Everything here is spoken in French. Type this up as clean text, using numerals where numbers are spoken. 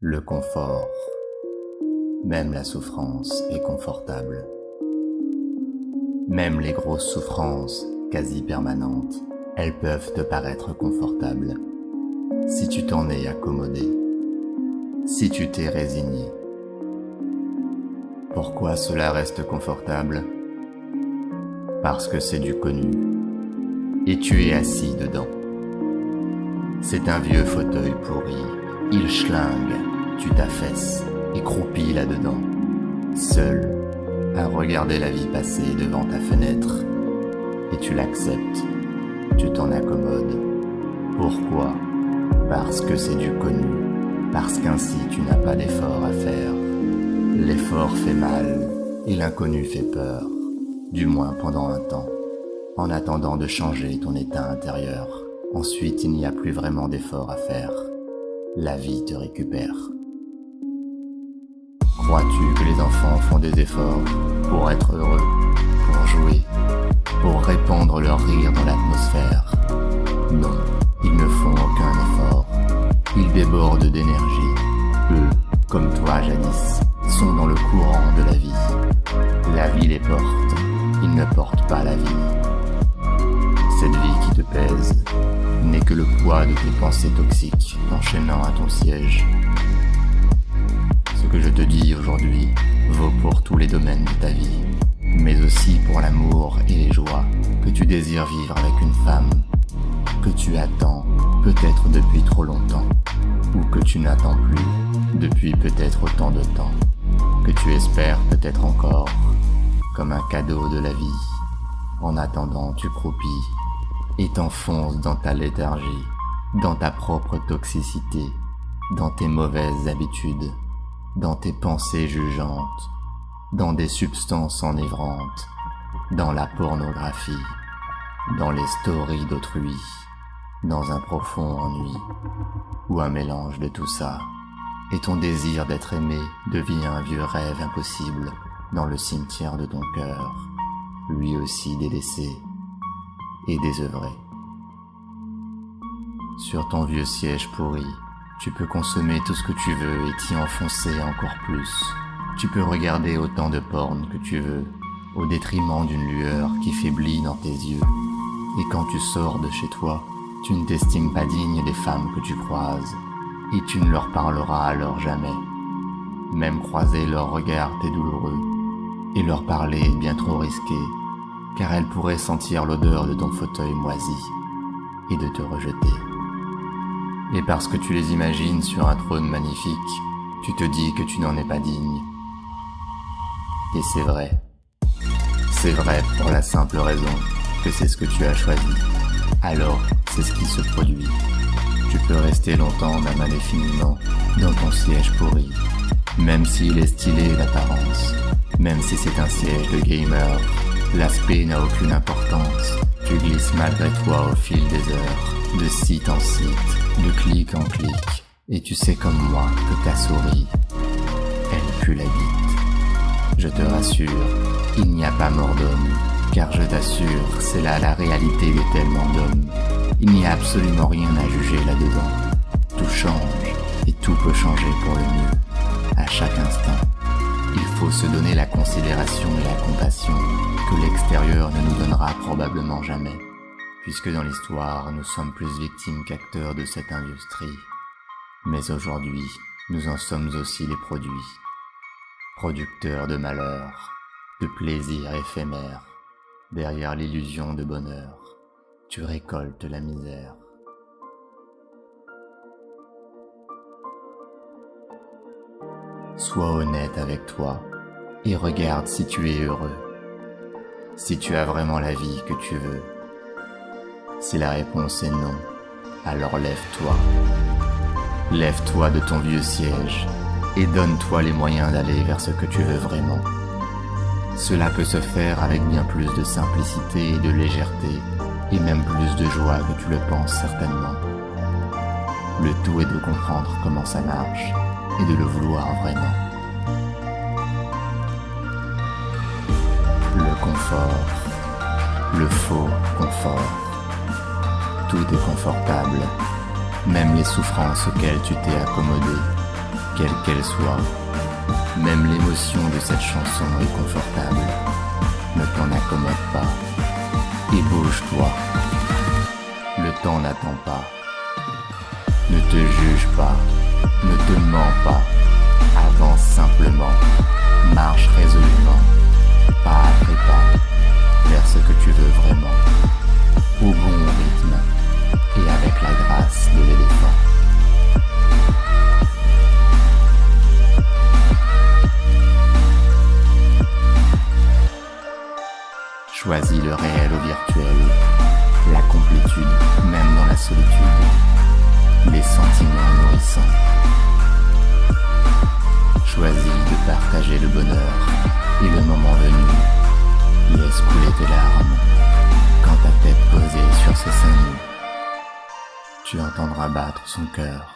Le confort, même la souffrance est confortable. Même les grosses souffrances, quasi permanentes, elles peuvent te paraître confortables. Si tu t'en es accommodé, si tu t'es résigné. Pourquoi cela reste confortable? Parce que c'est du connu. Et tu es assis dedans. C'est un vieux fauteuil pourri. Il schlingue, tu t'affaisses et croupis là-dedans, seul, à regarder la vie passer devant ta fenêtre. Et tu l'acceptes, tu t'en accommodes. Pourquoi? Parce que c'est du connu, parce qu'ainsi tu n'as pas d'effort à faire. L'effort fait mal et l'inconnu fait peur, du moins pendant un temps, en attendant de changer ton état intérieur. Ensuite, il n'y a plus vraiment d'effort à faire. La vie te récupère. Crois-tu que les enfants font des efforts pour être heureux, pour jouer, pour répandre leur rire dans l'atmosphère? Non, ils ne font aucun effort. Ils débordent d'énergie. Eux, comme toi jadis, sont dans le courant de la vie. La vie les porte, ils ne portent pas la vie. Cette vie qui te pèse n'est que le poids de tes pensées toxiques t'enchaînant à ton siège. Ce que je te dis aujourd'hui vaut pour tous les domaines de ta vie, mais aussi pour l'amour et les joies que tu désires vivre avec une femme, que tu attends peut-être depuis trop longtemps, ou que tu n'attends plus depuis peut-être autant de temps, que tu espères peut-être encore, comme un cadeau de la vie. En attendant, tu croupis et t'enfonces dans ta léthargie, dans ta propre toxicité, dans tes mauvaises habitudes, dans tes pensées jugeantes, dans des substances enivrantes, dans la pornographie, dans les stories d'autrui, dans un profond ennui, ou un mélange de tout ça, et ton désir d'être aimé devient un vieux rêve impossible dans le cimetière de ton cœur, lui aussi délaissé et désœuvré. Sur ton vieux siège pourri, tu peux consommer tout ce que tu veux et t'y enfoncer encore plus. Tu peux regarder autant de porn que tu veux, au détriment d'une lueur qui faiblit dans tes yeux. Et quand tu sors de chez toi, tu ne t'estimes pas digne des femmes que tu croises, et tu ne leur parleras alors jamais. Même croiser leur regard t'est douloureux, et leur parler est bien trop risqué, car elles pourraient sentir l'odeur de ton fauteuil moisi, et de te rejeter. Et parce que tu les imagines sur un trône magnifique, tu te dis que tu n'en es pas digne. Et c'est vrai. C'est vrai pour la simple raison que c'est ce que tu as choisi. Alors, c'est ce qui se produit. Tu peux rester longtemps même indéfiniment dans ton siège pourri, même s'il est stylé d'apparence, même si c'est un siège de gamer. L'aspect n'a aucune importance. Tu glisses malgré toi au fil des heures, de site en site, de clic en clic, et tu sais comme moi que ta souris, elle pue la bite. Je te rassure, il n'y a pas mort d'homme, car je t'assure, c'est là la réalité de tellement d'hommes. Il n'y a absolument rien à juger là-dedans. Tout change, et tout peut changer pour le mieux, à chaque instant. Il faut se donner la considération et la compassion que l'extérieur ne nous donnera probablement jamais, puisque dans l'histoire, nous sommes plus victimes qu'acteurs de cette industrie. Mais aujourd'hui, nous en sommes aussi les produits, producteurs de malheur, de plaisirs éphémères. Derrière l'illusion de bonheur, tu récoltes la misère. Sois honnête avec toi et regarde si tu es heureux, si tu as vraiment la vie que tu veux. Si la réponse est non, alors lève-toi. Lève-toi de ton vieux siège et donne-toi les moyens d'aller vers ce que tu veux vraiment. Cela peut se faire avec bien plus de simplicité et de légèreté, et même plus de joie que tu le penses certainement. Le tout est de comprendre comment ça marche, et de le vouloir vraiment. Le confort, le faux confort. Tout est confortable, même les souffrances auxquelles tu t'es accommodé. quelle qu'elle soit. Même l'émotion de cette chanson est confortable. Ne t'en accommode pas et bouge-toi. Le temps n'attend pas. Ne te juge pas, ne te mens pas. Avance simplement, marche résolument, pas après pas, vers ce que tu veux vraiment, au bon rythme et avec la grâce de l'éléphant. Choisis le réel au virtuel, la complétude même dans la solitude, les sentiments nourrissants. Choisis de partager le bonheur et le moment venu, laisse couler tes larmes quand ta tête posée sur ses seins nus. Tu entendras battre son cœur.